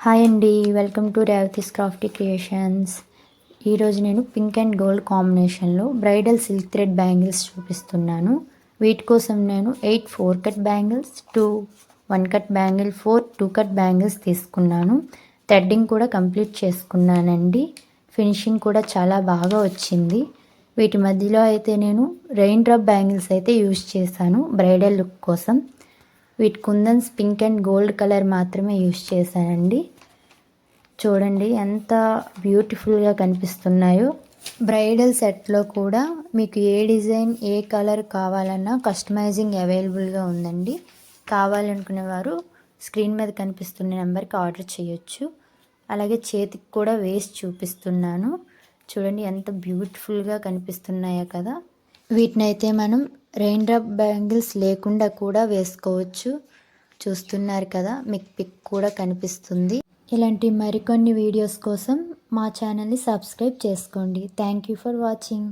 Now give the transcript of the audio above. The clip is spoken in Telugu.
హాయ్ అండి, welcome to Revathi's Crafty creations. ఈరోజు నేను పింక్ అండ్ గోల్డ్ కాంబినేషన్లో బ్రైడల్ సిల్క్ థ్రెడ్ బ్యాంగిల్స్ చూపిస్తున్నాను. వీటి కోసం నేను 8 4 cut bangles, 2 1 cut bangle, 4 2 cut bangles తీసుకున్నాను. థ్రెడ్డింగ్ కూడా కంప్లీట్ చేసుకున్నానండి. ఫినిషింగ్ కూడా చాలా బాగా వచ్చింది. వీటి మధ్యలో అయితే నేను రెయిన్ డ్రాప్ బ్యాంగిల్స్ అయితే యూజ్ చేశాను బ్రైడల్ లుక్ కోసం. వీటి కుందన్స్ పింక్ అండ్ గోల్డ్ కలర్ మాత్రమే యూజ్ చేశానండి. చూడండి ఎంత బ్యూటిఫుల్గా కనిపిస్తున్నాయో. బ్రైడల్ సెట్లో కూడా మీకు ఏ డిజైన్ ఏ కలర్ కావాలన్నా కస్టమైజింగ్ అవైలబుల్గా ఉందండి. కావాలనుకునే వారు స్క్రీన్ మీద కనిపిస్తున్న నెంబర్కి ఆర్డర్ చేయొచ్చు. అలాగే చేతికి కూడా వేసి చూపిస్తున్నాను. చూడండి ఎంత బ్యూటిఫుల్గా కనిపిస్తున్నాయో కదా. వీటినైతే మనం రెయిన్ డ్రాప్ బ్యాంగిల్స్ లేకుండా కూడా వేసుకోవచ్చు. చూస్తున్నారు కదా, మీకు పిక్ కూడా కనిపిస్తుంది. ఇలాంటి మరికొన్ని వీడియోస్ కోసం మా ఛానల్ని సబ్స్క్రైబ్ చేసుకోండి. Thank you for watching.